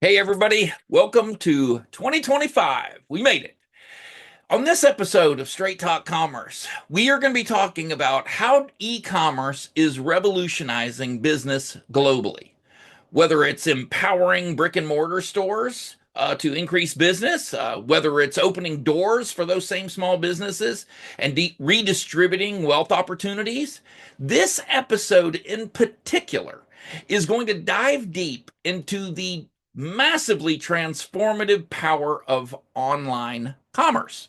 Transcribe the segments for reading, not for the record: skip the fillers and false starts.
Hey, everybody, welcome to 2025. We made it. On this episode of Straight Talk Commerce, we are going to be talking about how e commerce is revolutionizing business globally, whether it's empowering brick and mortar stores to increase business, whether it's opening doors for those same small businesses and redistributing wealth opportunities. This episode in particular is going to dive deep into the massively transformative power of online commerce.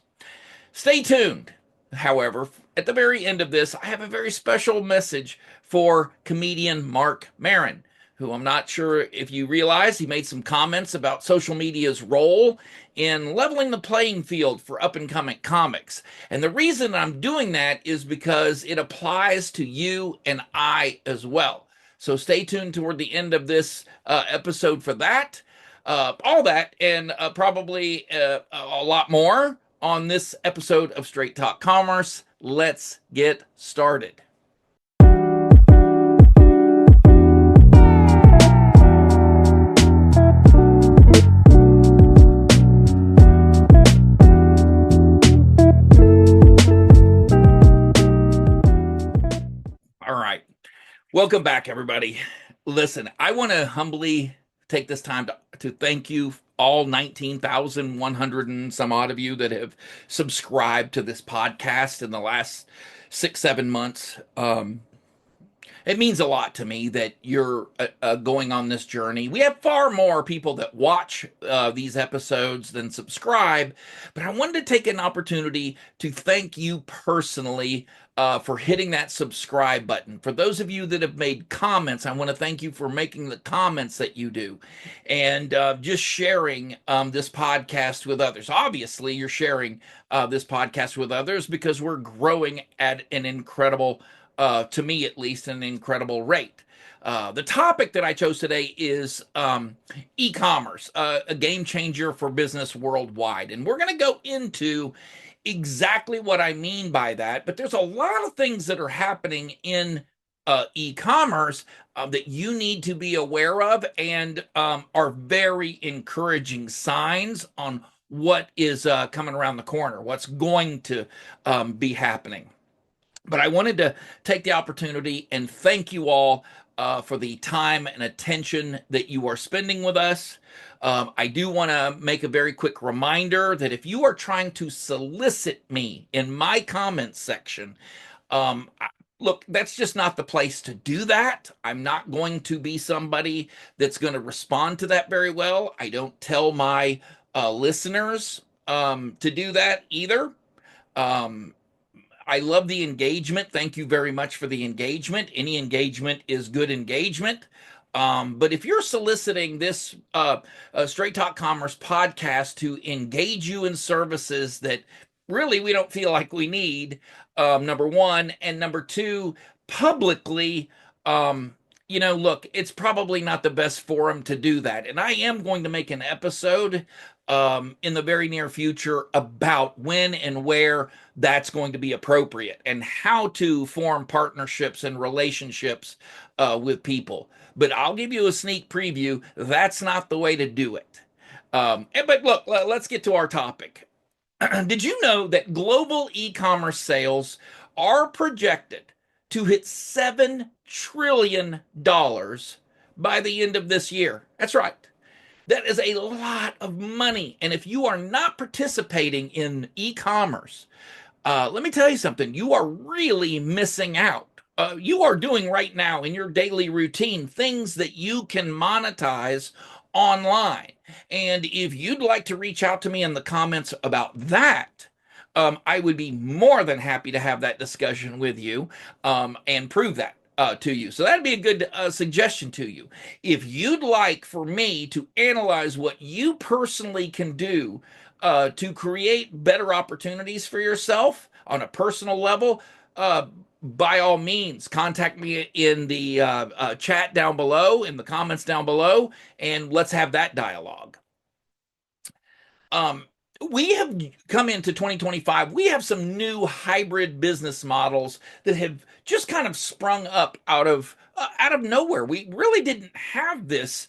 Stay tuned. However, at the very end of this, I have a very special message for comedian Marc Maron, who I'm not sure if you realize he made some comments about social media's role in leveling the playing field for up and coming comics. And the reason I'm doing that is because it applies to you and I as well. So stay tuned toward the end of this episode for that. All that and probably a lot more on this episode of Straight Talk Commerce. Let's get started. All right. Welcome back, everybody. Listen, I want to humbly take this time to thank you, all 19,100 and some odd of you that have subscribed to this podcast in the last 6, 7 months. It means a lot to me that you're going on this journey. We have far more people that watch these episodes than subscribe, but I wanted to take an opportunity to thank you personally for hitting that subscribe button. For those of you that have made comments, I want to thank you for making the comments that you do and just sharing this podcast with others. Obviously, you're sharing this podcast with others because we're growing at an incredible to me at least, an incredible rate. The topic that I chose today is e-commerce, a game changer for business worldwide. And we're going to go into exactly what I mean by that. But there's a lot of things that are happening in e-commerce that you need to be aware of and are very encouraging signs on what is coming around the corner, what's going to be happening. But I wanted to take the opportunity and thank you all for the time and attention that you are spending with us. I do want to make a very quick reminder that if you are trying to solicit me in my comments section, look, that's just not the place to do that. I'm not going to be somebody that's going to respond to that very well. I don't tell my listeners to do that either. I love the engagement. Thank you very much for the engagement. Any engagement is good engagement. But if you're soliciting this Straight Talk Commerce podcast to engage you in services that really we don't feel like we need, number one, and number two, publicly, look, it's probably not the best forum to do that. And I am going to make an episode in the very near future about when and where that's going to be appropriate and how to form partnerships and relationships with people. But I'll give you a sneak preview. That's not the way to do it. But look, let's get to our topic. Did you know that global e-commerce sales are projected to hit $7 trillion by the end of this year? That's right. That is a lot of money. And if you are not participating in e-commerce, let me tell you something, you are really missing out. You are doing right now in your daily routine things that you can monetize online. And if you'd like to reach out to me in the comments about that, I would be more than happy to have that discussion with you and prove that to you. So that'd be a good suggestion to you. If you'd like for me to analyze what you personally can do to create better opportunities for yourself on a personal level, by all means, contact me in the chat down below, in the comments down below, and let's have that dialogue. We have come into 2025. We have some new hybrid business models that have just kind of sprung up out of nowhere. We really didn't have this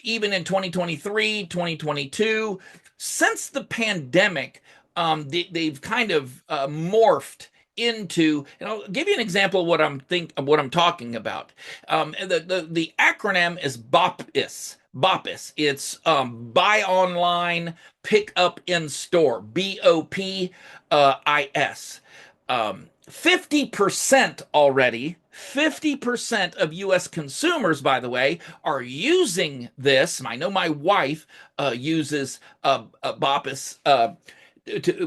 even in 2023, 2022, since the pandemic, they've kind of morphed into, and I'll give you an example of what I'm talking about. The acronym is BOPIS. BOPIS. It's buy online, pick up in store. BOPIS. 50% already. 50% of US consumers, by the way, are using this. I know my wife uses BOPIS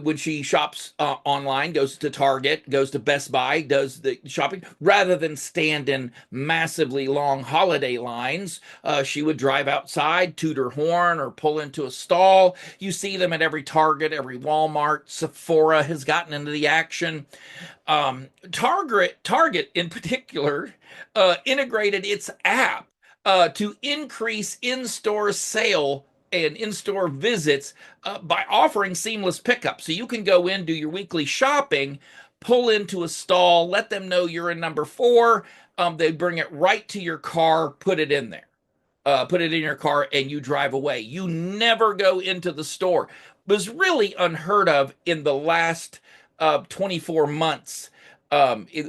when she shops online, goes to Target, goes to Best Buy, does the shopping, rather than stand in massively long holiday lines. She would drive outside, toot her horn, or pull into a stall. You see them at every Target, every Walmart. Sephora has gotten into the action. Target in particular integrated its app to increase in-store sale and in-store visits by offering seamless pickup. So you can go in, do your weekly shopping, pull into a stall, let them know you're in number 4. They bring it right to your car, put it in there. Put it in your car, and you drive away. You never go into the store. It was really unheard of in the last 24 months.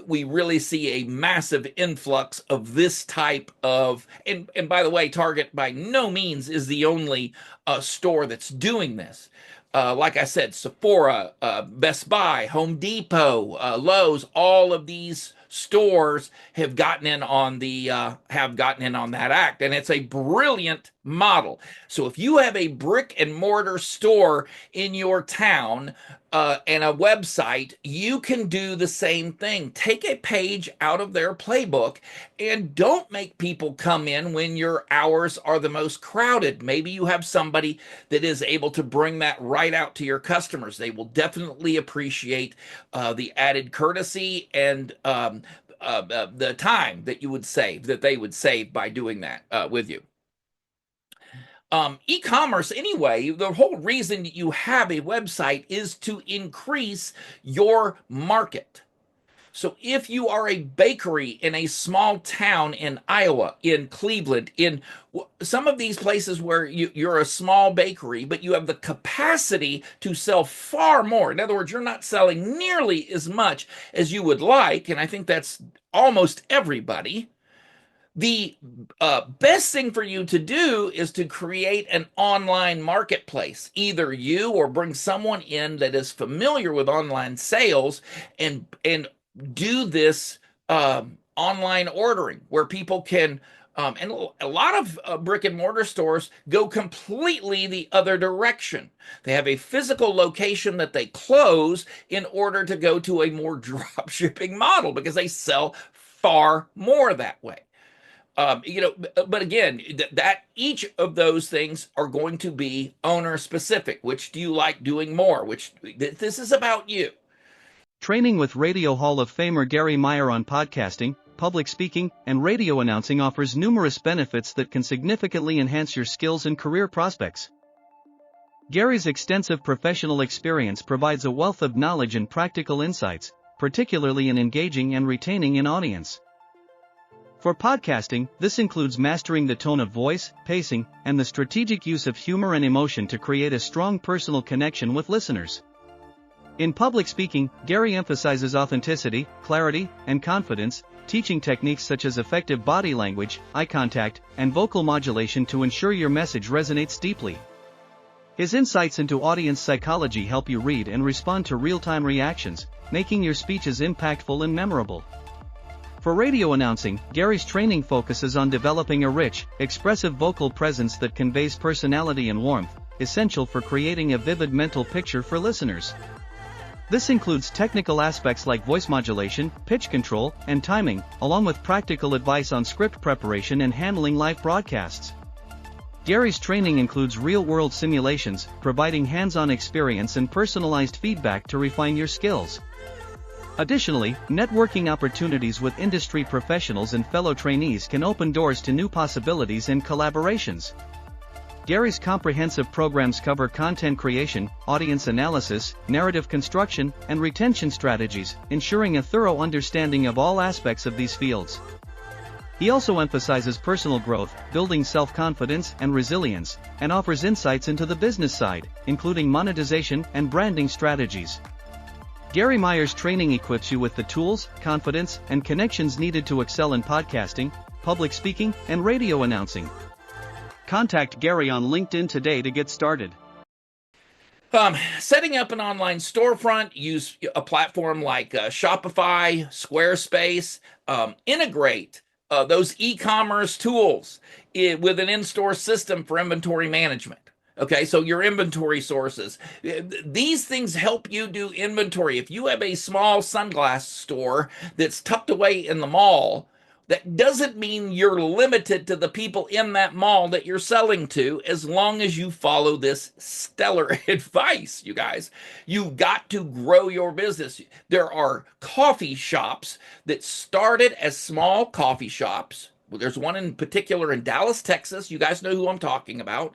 We really see a massive influx of this type of, and by the way, Target by no means is the only store that's doing this. Like I said, Sephora, Best Buy, Home Depot, Lowe's, all of these stores have gotten in on that act, and it's a brilliant model. So if you have a brick and mortar store in your town and a website, you can do the same thing. Take a page out of their playbook and don't make people come in when your hours are the most crowded. Maybe you have somebody that is able to bring that right out to your customers. They will definitely appreciate the added courtesy and the time that they would save by doing that with you. E-commerce, anyway, the whole reason you have a website is to increase your market. So if you are a bakery in a small town in Iowa, in Cleveland, in some of these places where you're a small bakery, but you have the capacity to sell far more. In other words, you're not selling nearly as much as you would like, and I think that's almost everybody. The best thing for you to do is to create an online marketplace. Either you or bring someone in that is familiar with online sales and do this online ordering where people can, and a lot of brick and mortar stores go completely the other direction. They have a physical location that they close in order to go to a more drop shipping model because they sell far more that way. But again, that each of those things are going to be owner specific. Which do you like doing more? This is about you. Training with Radio Hall of Famer Gary Meyer on podcasting, public speaking, and radio announcing offers numerous benefits that can significantly enhance your skills and career prospects. Gary's extensive professional experience provides a wealth of knowledge and practical insights, particularly in engaging and retaining an audience. For podcasting, this includes mastering the tone of voice, pacing, and the strategic use of humor and emotion to create a strong personal connection with listeners. In public speaking, Gary emphasizes authenticity, clarity, and confidence, teaching techniques such as effective body language, eye contact, and vocal modulation to ensure your message resonates deeply. His insights into audience psychology help you read and respond to real-time reactions, making your speeches impactful and memorable. For radio announcing, Gary's training focuses on developing a rich, expressive vocal presence that conveys personality and warmth, essential for creating a vivid mental picture for listeners. This includes technical aspects like voice modulation, pitch control, and timing, along with practical advice on script preparation and handling live broadcasts. Gary's training includes real-world simulations, providing hands-on experience and personalized feedback to refine your skills. Additionally, networking opportunities with industry professionals and fellow trainees can open doors to new possibilities and collaborations. Gary's comprehensive programs cover content creation, audience analysis, narrative construction, and retention strategies, ensuring a thorough understanding of all aspects of these fields. He also emphasizes personal growth, building self-confidence and resilience, and offers insights into the business side, including monetization and branding strategies. Gary Meyer's training equips you with the tools, confidence, and connections needed to excel in podcasting, public speaking, and radio announcing. Contact Gary on LinkedIn today to get started. Setting up an online storefront, use a platform like Shopify, Squarespace, integrate those e-commerce tools with an in-store system for inventory management. Okay, so your inventory sources. These things help you do inventory. If you have a small sunglass store that's tucked away in the mall, that doesn't mean you're limited to the people in that mall that you're selling to, as long as you follow this stellar advice, you guys. You've got to grow your business. There are coffee shops that started as small coffee shops. Well, there's one in particular in Dallas, Texas. You guys know who I'm talking about.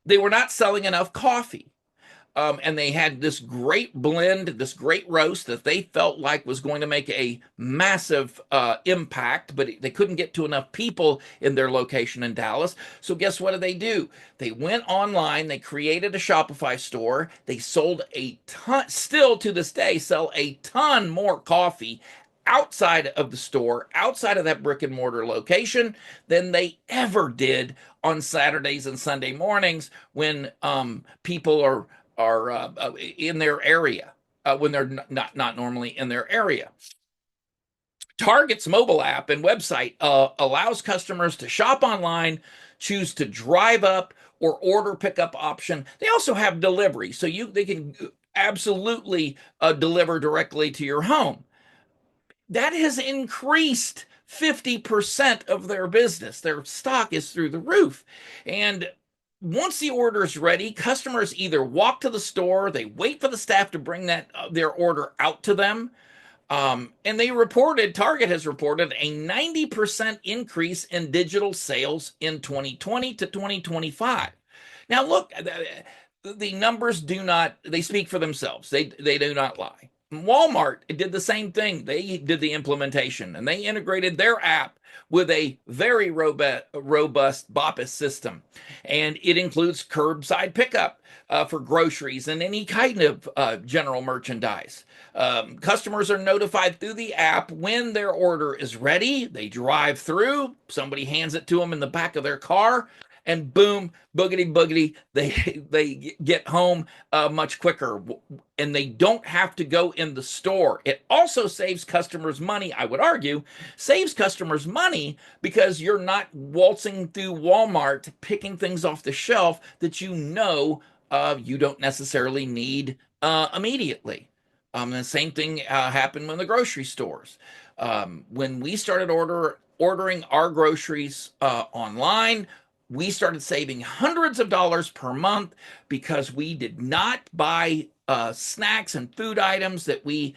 They were not selling enough coffee. And they had this great blend, this great roast that they felt like was going to make a massive impact, but they couldn't get to enough people in their location in Dallas. So guess what did they do? They went online, they created a Shopify store, they sold a ton, still to this day, sell a ton more coffee outside of the store, outside of that brick and mortar location than they ever did on Saturdays and Sunday mornings when people are in their area when they're not normally in their area. Target's mobile app and website allows customers to shop online, choose to drive up or order pickup option. They also have delivery, so they can absolutely deliver directly to your home. That has increased 50% of their business. Their stock is through the roof. And once the order is ready, customers either walk to the store, they wait for the staff to bring their order out to them. And Target has reported a 90% increase in digital sales in 2020 to 2025. Now, look, the numbers they speak for themselves. They do not lie. Walmart did the same thing. They did the implementation and they integrated their app with a very robust BOPIS system. And it includes curbside pickup for groceries and any kind of general merchandise. Customers are notified through the app when their order is ready. They drive through, somebody hands it to them in the back of their car, and boom, boogity boogity, they get home much quicker, and they don't have to go in the store. It also saves customers money, I would argue, saves customers money because you're not waltzing through Walmart picking things off the shelf that you don't necessarily need immediately. The same thing happened in the grocery stores. When we started ordering our groceries online, we started saving hundreds of dollars per month because we did not buy snacks and food items the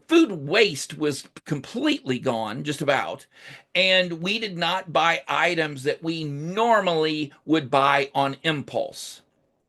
food waste was completely gone, just about. And we did not buy items that we normally would buy on impulse.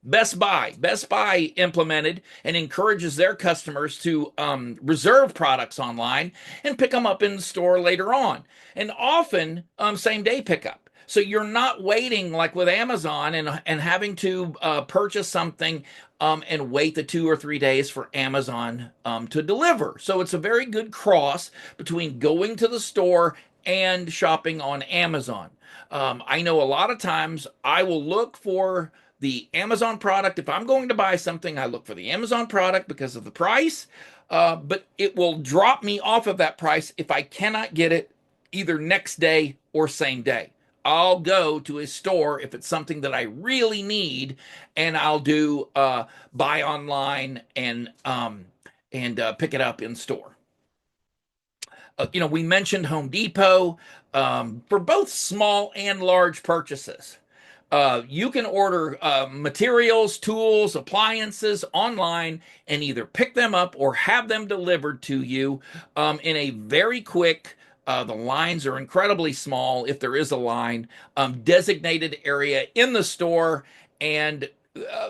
Best Buy implemented and encourages their customers to reserve products online and pick them up in the store later on, and often same day pickup. So you're not waiting like with Amazon and having to purchase something and wait the 2 or 3 days for Amazon to deliver. So it's a very good cross between going to the store and shopping on Amazon. I know a lot of times I will look for the Amazon product. If I'm going to buy something, I look for the Amazon product because of the price, but it will drop me off of that price if I cannot get it either next day or same day. I'll go to a store if it's something that I really need, and I'll do buy online and pick it up in store. We mentioned Home Depot for both small and large purchases. You can order materials, tools, appliances online and either pick them up or have them delivered to you in a very quick, the lines are incredibly small if there is a line, designated area in the store, and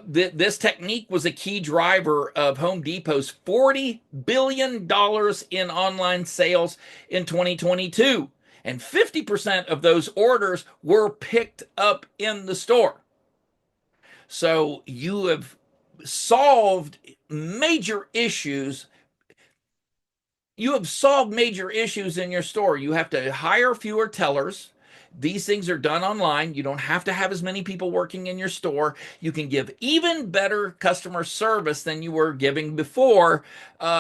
This technique was a key driver of Home Depot's $40 billion in online sales in 2022. And 50% of those orders were picked up in the store. So you have solved major issues. You have solved major issues in your store. You have to hire fewer tellers. These things are done online. You don't have to have as many people working in your store. You can give even better customer service than you were giving before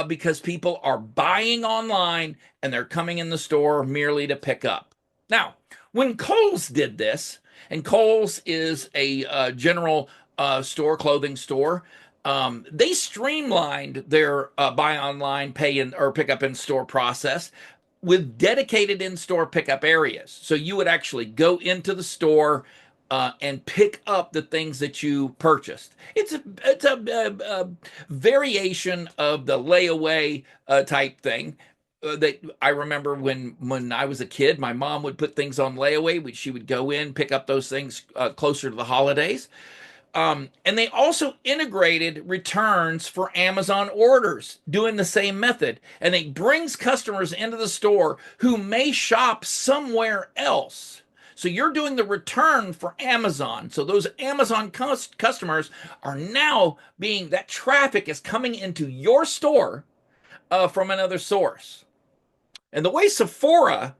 because people are buying online and they're coming in the store merely to pick up. Now, when Kohl's did this, and Kohl's is a general store, clothing store, they streamlined their buy online, pay in, or pick up in store process with dedicated in-store pickup areas. So you would actually go into the store and pick up the things that you purchased. It's a variation of the layaway type thing. That I remember when I was a kid, my mom would put things on layaway. She would go in, pick up those things closer to the holidays. And they also integrated returns for Amazon orders, doing the same method. And it brings customers into the store who may shop somewhere else. So you're doing the return for Amazon. So those Amazon customers are now that traffic is coming into your store from another source. And the way Sephora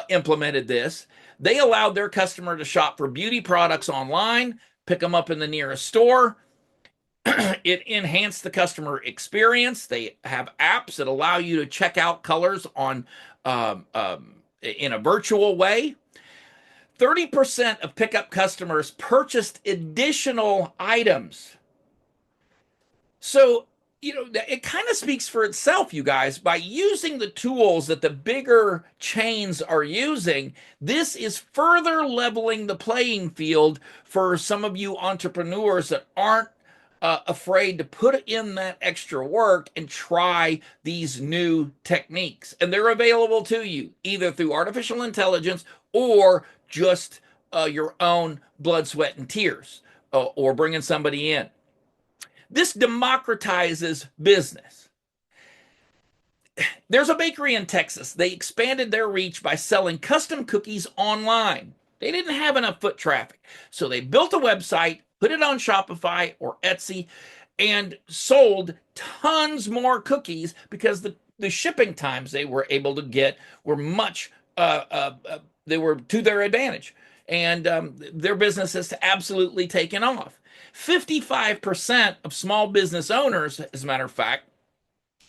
implemented this, they allowed their customer to shop for beauty products online, pick them up in the nearest store. It enhanced the customer experience. They have apps that allow you to check out colors on in a virtual way. 30% of pickup customers purchased additional items. So, it kind of speaks for itself, you guys. By using the tools that the bigger chains are using, this is further leveling the playing field for some of you entrepreneurs that aren't afraid to put in that extra work and try these new techniques. And they're available to you either through artificial intelligence or just your own blood, sweat, and tears, or bringing somebody in. This democratizes business. There's a bakery in Texas. They expanded their reach by selling custom cookies online. They didn't have enough foot traffic. So they built a website, put it on Shopify or Etsy, and sold tons more cookies because the shipping times they were able to get were they were to their advantage. And their business has absolutely taken off. 55% of small business owners, as a matter of fact,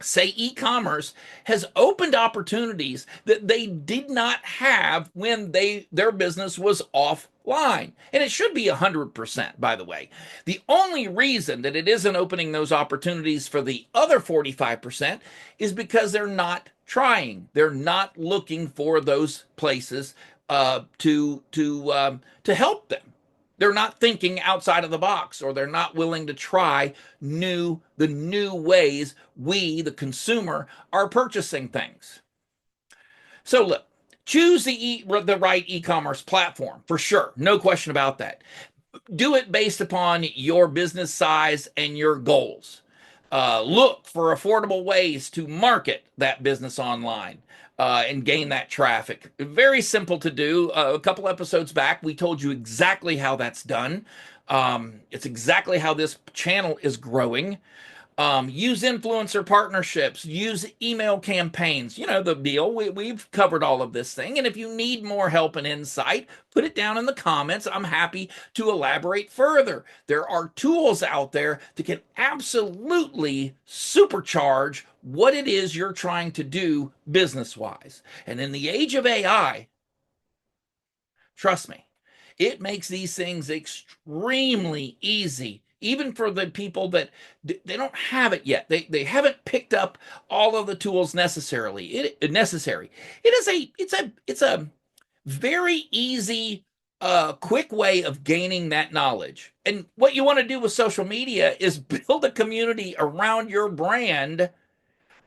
say e-commerce has opened opportunities that they did not have when their business was offline. And it should be 100%, by the way. The only reason that it isn't opening those opportunities for the other 45% is because they're not trying. They're not looking for those places to help them. They're not thinking outside of the box, or they're not willing to try the new ways we, the consumer, are purchasing things. So look, choose the right e-commerce platform for sure. No question about that. Do it based upon your business size and your goals. Look for affordable ways to market that business online. And gain that traffic. Very simple to do. A couple episodes back, we told you exactly how that's done. It's exactly how this channel is growing. Use influencer partnerships, use email campaigns. You know the deal. We've covered all of this thing. And if you need more help and insight, put it down in the comments. I'm happy to elaborate further. There are tools out there that can absolutely supercharge what it is you're trying to do business-wise. And in the age of AI, trust me, it makes these things extremely easy, even for the people that they don't have it yet. They haven't picked up all of the tools necessary. It's a very easy, quick way of gaining that knowledge. And what you want to do with social media is build a community around your brand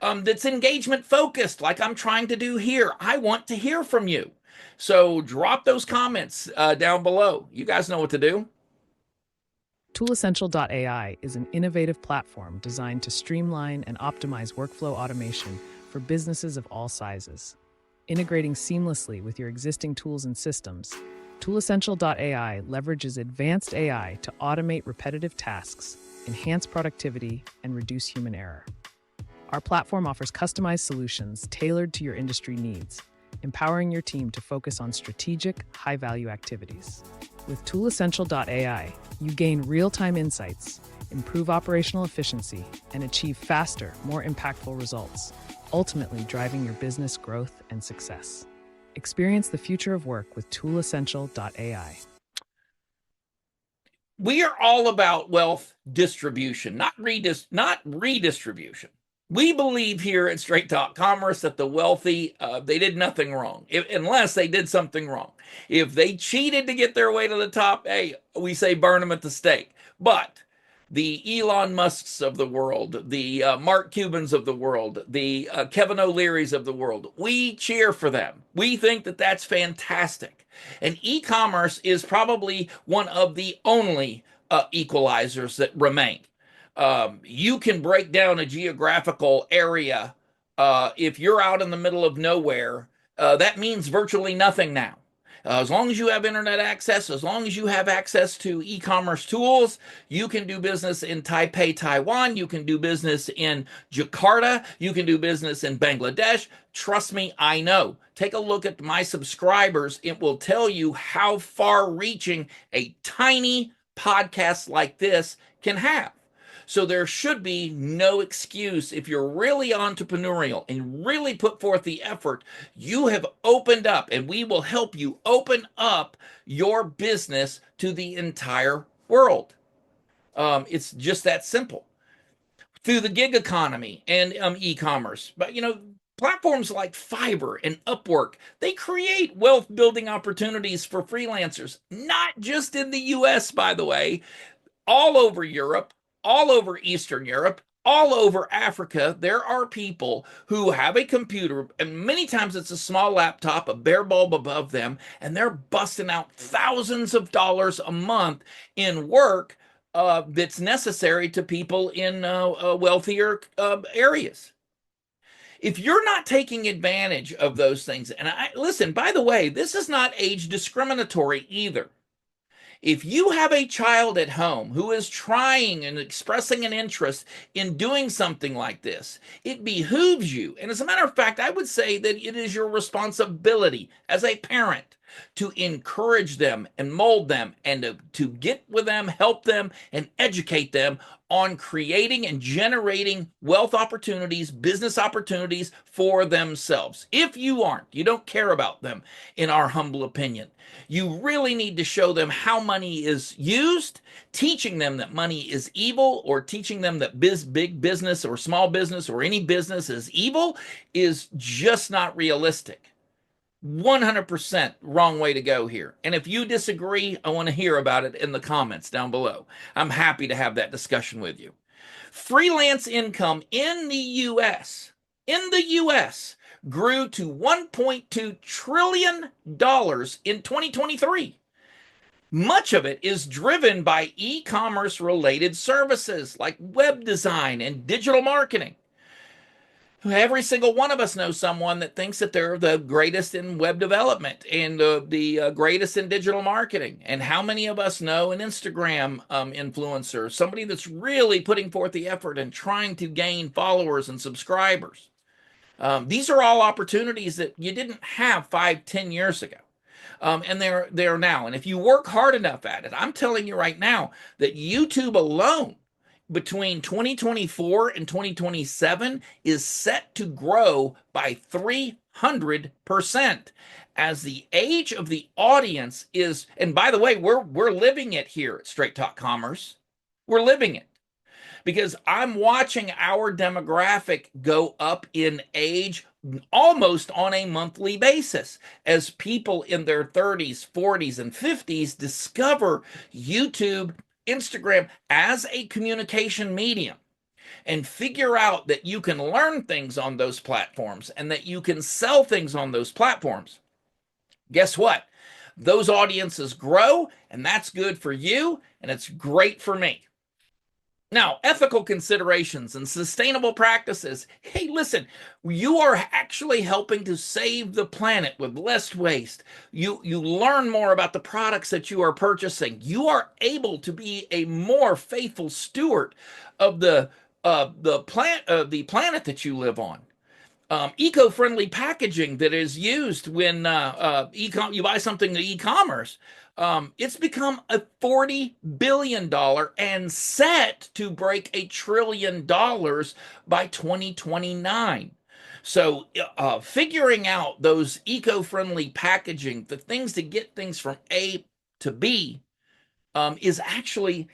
that's engagement focused, like I'm trying to do here. I want to hear from you. So drop those comments down below. You guys know what to do. ToolEssential.ai is an innovative platform designed to streamline and optimize workflow automation for businesses of all sizes. Integrating seamlessly with your existing tools and systems, ToolEssential.ai leverages advanced AI to automate repetitive tasks, enhance productivity, and reduce human error. Our platform offers customized solutions tailored to your industry needs, empowering your team to focus on strategic, high-value activities. With ToolEssential.ai, you gain real-time insights, improve operational efficiency, and achieve faster, more impactful results, ultimately driving your business growth and success. Experience the future of work with ToolEssential.ai. We are all about wealth distribution, not redistribution. We believe here at Straight Talk Commerce that the wealthy, they did nothing wrong, unless they did something wrong. If they cheated to get their way to the top, hey, we say burn them at the stake. But the Elon Musks of the world, the Mark Cubans of the world, the Kevin O'Learys of the world, we cheer for them. We think that that's fantastic. And e-commerce is probably one of the only equalizers that remain. You can break down a geographical area. If you're out in the middle of nowhere, that means virtually nothing now. As long as you have internet access, as long as you have access to e-commerce tools, you can do business in Taipei, Taiwan. You can do business in Jakarta. You can do business in Bangladesh. Trust me, I know. Take a look at my subscribers. It will tell you how far-reaching a tiny podcast like this can have. So there should be no excuse. If you're really entrepreneurial and really put forth the effort, you have opened up, and we will help you open up your business to the entire world. It's just that simple. Through the gig economy and e-commerce. But, platforms like Fiverr and Upwork, they create wealth building opportunities for freelancers, not just in the US, by the way, all over Europe, all over Eastern Europe, all over Africa. There are people who have a computer, and many times it's a small laptop, a bare bulb above them, and they're busting out thousands of dollars a month in work that's necessary to people in wealthier areas. If you're not taking advantage of those things, and listen, by the way, this is not age discriminatory either. If you have a child at home who is trying and expressing an interest in doing something like this, it behooves you. And as a matter of fact, I would say that it is your responsibility as a parent to encourage them and mold them and to get with them, help them, and educate them on creating and generating wealth opportunities, business opportunities for themselves. If you don't care about them, in our humble opinion. You really need to show them how money is used. Teaching them that money is evil, or teaching them that big business or small business or any business is evil, is just not realistic. 100% wrong way to go here. And if you disagree, I want to hear about it in the comments down below. I'm happy to have that discussion with you. Freelance income in the US grew to $1.2 trillion in 2023. Much of it is driven by e-commerce related services like web design and digital marketing. Every single one of us knows someone that thinks that they're the greatest in web development and the greatest in digital marketing. And how many of us know an Instagram influencer, somebody that's really putting forth the effort and trying to gain followers and subscribers? These are all opportunities that you didn't have 5-10 years ago. And they're now. And if you work hard enough at it, I'm telling you right now that YouTube alone between 2024 and 2027 is set to grow by 300% as the age of the audience is, and by the way, we're living it here at Straight Talk Commerce. We're living it. Because I'm watching our demographic go up in age almost on a monthly basis as people in their 30s, 40s, and 50s discover YouTube, Instagram as a communication medium and figure out that you can learn things on those platforms and that you can sell things on those platforms. Guess what? those audiences grow, and that's good for you, and it's great for me. Now, ethical considerations and sustainable practices. Hey, listen, you are actually helping to save the planet with less waste. You learn more about the products that you are purchasing. You are able to be a more faithful steward of the planet that you live on. Eco-friendly packaging that is used when you buy something in e-commerce. It's become a $40 billion and set to break $1 trillion by 2029. So, figuring out those eco-friendly packaging, the things to get things from A to B, is actually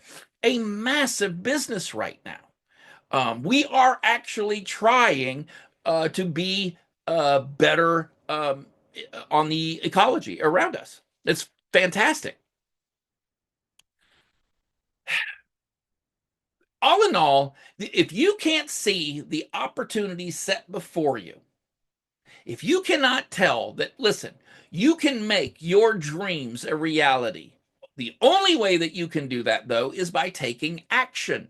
a massive business right now. We are actually trying to be better on the ecology around us. It's fantastic. All in all, if you can't see the opportunities set before you, if you cannot tell that, listen, you can make your dreams a reality, the only way that you can do that, though, is by taking action.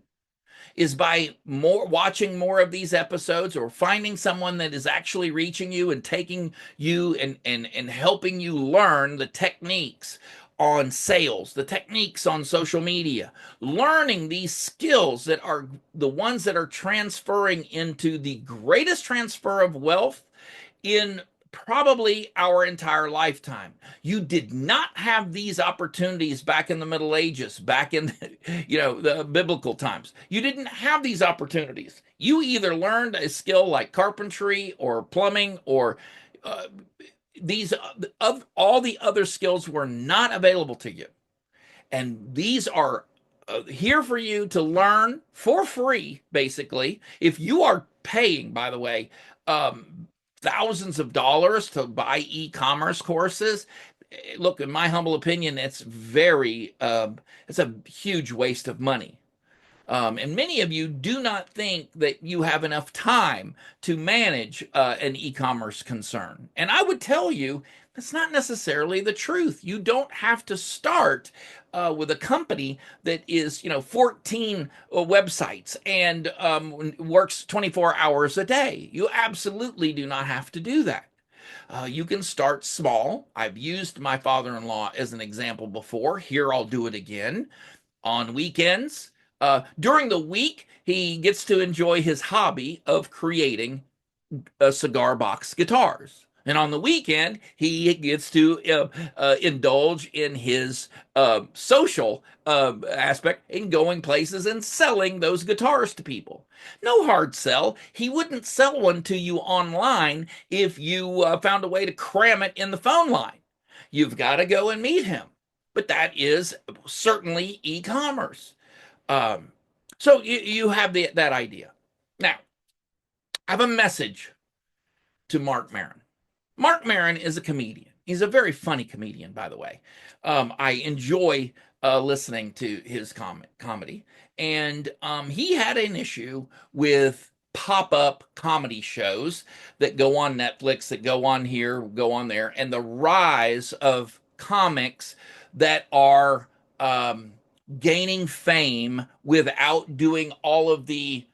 Is by watching more of these episodes, or finding someone that is actually reaching you and taking you and helping you learn the techniques on sales, the techniques on social media, learning these skills that are the ones that are transferring into the greatest transfer of wealth in probably our entire lifetime. You did not have these opportunities back in the Middle Ages, back in the biblical times. You didn't have these opportunities. You either learned a skill like carpentry or plumbing, or these of all the other skills were not available to you. And these are here for you to learn for free, basically. If you are paying, by the way, thousands of dollars to buy e-commerce courses, look, in my humble opinion, it's it's a huge waste of money. And many of you do not think that you have enough time to manage an e-commerce concern. And I would tell you that's not necessarily the truth. You don't have to start with a company that is, 14 websites and works 24 hours a day. You absolutely do not have to do that. You can start small. I've used my father-in-law as an example before. Here, I'll do it again. On weekends, during the week, he gets to enjoy his hobby of creating cigar box guitars. And on the weekend, he gets to indulge in his social aspect in going places and selling those guitars to people. No hard sell. He wouldn't sell one to you online if you found a way to cram it in the phone line. You've got to go and meet him. But that is certainly e-commerce. So you have that idea. Now, I have a message to Marc Maron. Marc Maron is a comedian. He's a very funny comedian, by the way. I enjoy listening to his comedy. And he had an issue with pop-up comedy shows that go on Netflix, that go on here, go on there, and the rise of comics that are gaining fame without doing all of the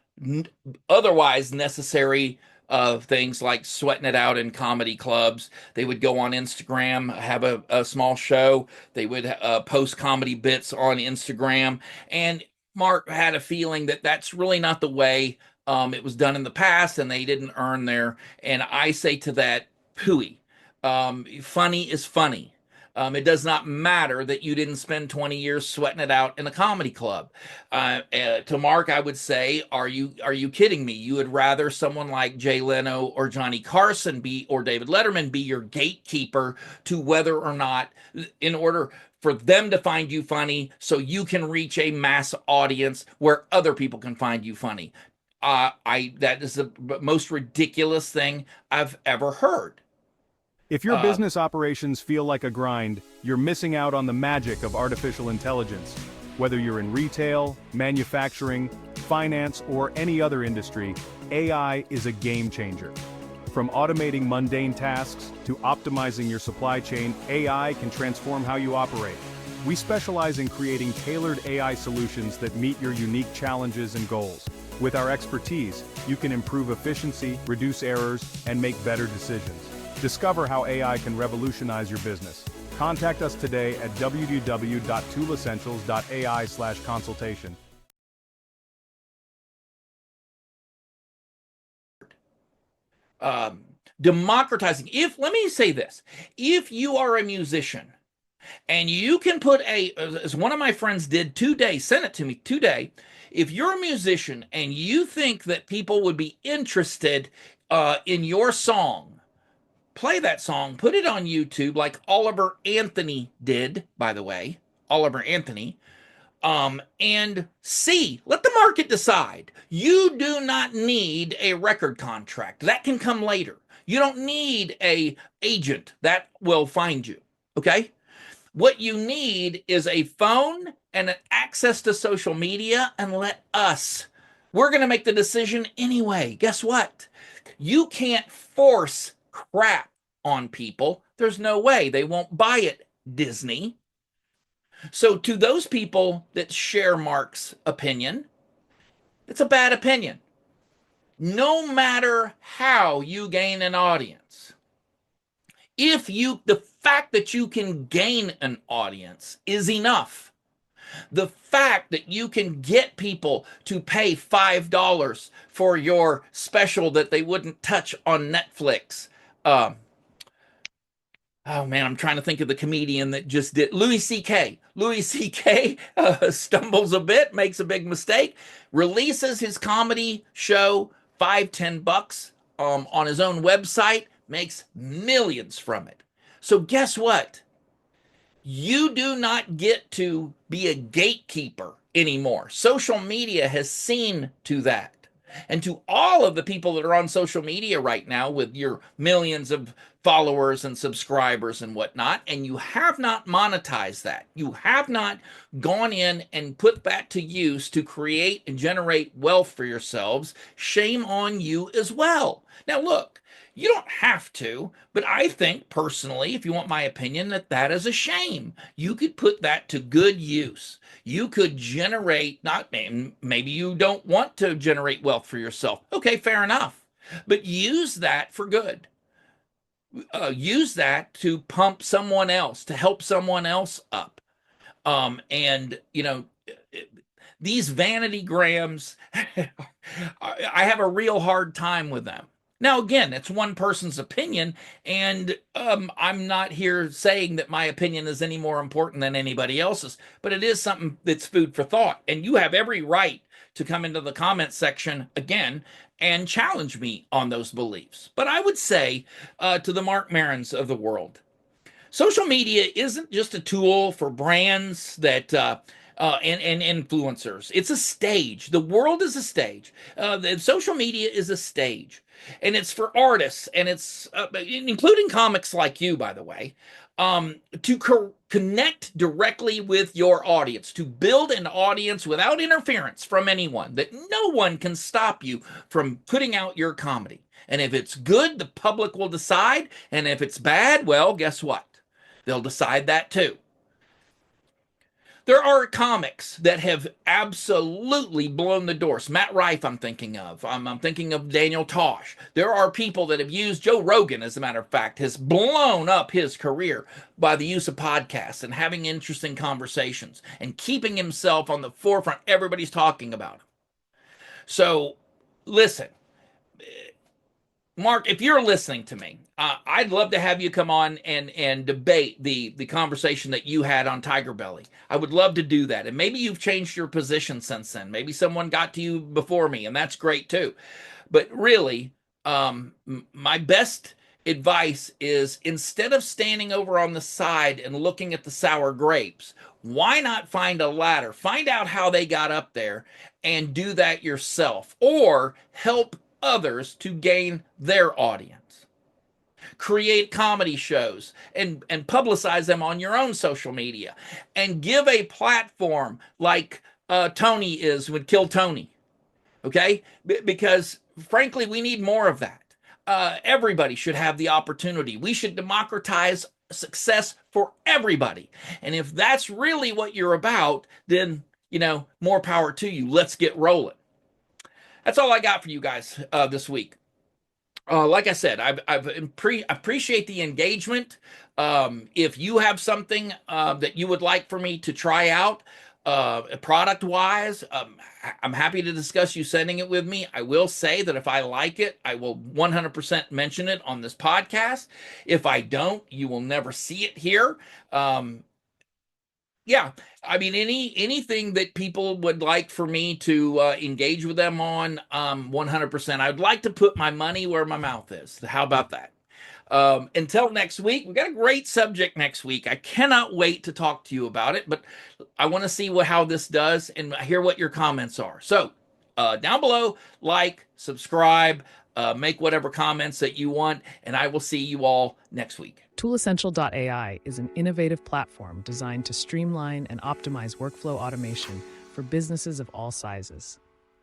otherwise necessary things like sweating it out in comedy clubs. They would go on Instagram, have a small show. They would post comedy bits on Instagram. And Marc had a feeling that that's really not the way it was done in the past, and they didn't earn their. And I say to that, pooey. Funny is funny. It does not matter that you didn't spend 20 years sweating it out in a comedy club. To Marc, I would say, are you kidding me? You would rather someone like Jay Leno or Johnny Carson or David Letterman be your gatekeeper to whether or not, in order for them to find you funny, so you can reach a mass audience where other people can find you funny. That is the most ridiculous thing I've ever heard. If your business operations feel like a grind, you're missing out on the magic of artificial intelligence. Whether you're in retail, manufacturing, finance, or any other industry, AI is a game changer. From automating mundane tasks to optimizing your supply chain, AI can transform how you operate. We specialize in creating tailored AI solutions that meet your unique challenges and goals. With our expertise, you can improve efficiency, reduce errors, and make better decisions. Discover how AI can revolutionize your business. Contact us today at www.toolessentials.ai/consultation. Democratizing. Let me say this, if you are a musician and you can put as one of my friends did today, sent it to me today, if you're a musician and you think that people would be interested in your song, play that song, put it on YouTube like Oliver Anthony did, by the way, Oliver Anthony, and let the market decide. You do not need a record contract. That can come later. You don't need a agent that will find you, okay? What you need is a phone and an access to social media, and we're going to make the decision anyway. Guess what? You can't force crap on people. There's no way. They won't buy it, Disney. So to those people that share Marc's opinion, it's a bad opinion. No matter how you gain an audience, the fact that you can gain an audience is enough. The fact that you can get people to pay $5 for your special that they wouldn't touch on Netflix. Oh man, I'm trying to think of the comedian that just did Louis C.K. Louis C.K. Stumbles a bit, makes a big mistake, releases his comedy show, $5-10 on his own website, makes millions from it. So guess what? You do not get to be a gatekeeper anymore. Social media has seen to that. And to all of the people that are on social media right now with your millions of followers and subscribers and whatnot, and you have not monetized that, you have not gone in and put that to use to create and generate wealth for yourselves, shame on you as well. Now look, you don't have to, but I think personally, if you want my opinion, that is a shame. You could put that to good use. You could generate, maybe you don't want to generate wealth for yourself. Okay, fair enough. But use that for good. Use that to pump someone else, to help someone else up. These vanity grams, I have a real hard time with them. Now, again, it's one person's opinion, and I'm not here saying that my opinion is any more important than anybody else's, but it is something that's food for thought, and you have every right to come into the comment section again and challenge me on those beliefs. But I would say to the Marc Marons of the world, social media isn't just a tool for brands and influencers. It's a stage. The world is a stage. The social media is a stage. And it's for artists, and it's including comics like you, by the way, to connect directly with your audience, to build an audience without interference from anyone, that no one can stop you from putting out your comedy. And if it's good, the public will decide. And if it's bad, well, guess what? They'll decide that too. There are comics that have absolutely blown the doors. Matt Rife, I'm thinking of. I'm thinking of Daniel Tosh. There are people that have used, Joe Rogan, as a matter of fact, has blown up his career by the use of podcasts and having interesting conversations and keeping himself on the forefront. Everybody's talking about him. So, listen, Marc, if you're listening to me, I'd love to have you come on and debate the conversation that you had on Tiger Belly. I would love to do that. And maybe you've changed your position since then. Maybe someone got to you before me, and that's great too. But really, my best advice is, instead of standing over on the side and looking at the sour grapes, why not find a ladder? Find out how they got up there and do that yourself, or help others to gain their audience. Create comedy shows and publicize them on your own social media, and give a platform like Tony is with Kill Tony. Okay? Because frankly, we need more of that. everybody should have the opportunity. We should democratize success for everybody. And if that's really what you're about, then, more power to you. Let's get rolling. That's all I got for you guys this week. Like I said, I appreciate the engagement. If you have something that you would like for me to try out, product wise, I'm happy to discuss you sending it with me. I will say that if I like it, I will 100% mention it on this podcast. If I don't, you will never see it here. Yeah, I mean, anything that people would like for me to engage with them on, 100%. I'd like to put my money where my mouth is. How about that? Until next week, we got a great subject next week. I cannot wait to talk to you about it, but I want to see how this does and hear what your comments are. So down below, like, subscribe, make whatever comments that you want, and I will see you all next week. ToolEssential.ai is an innovative platform designed to streamline and optimize workflow automation for businesses of all sizes.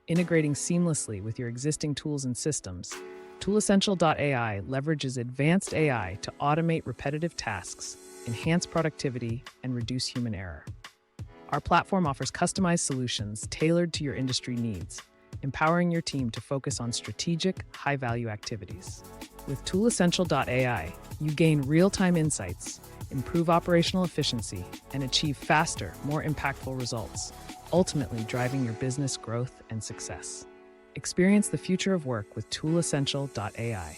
Integrating seamlessly with your existing tools and systems, ToolEssential.ai leverages advanced AI to automate repetitive tasks, enhance productivity, and reduce human error. Our platform offers customized solutions tailored to your industry needs, empowering your team to focus on strategic, high-value activities. With ToolEssential.ai, you gain real-time insights, improve operational efficiency, and achieve faster, more impactful results, ultimately driving your business growth and success. Experience the future of work with ToolEssential.ai.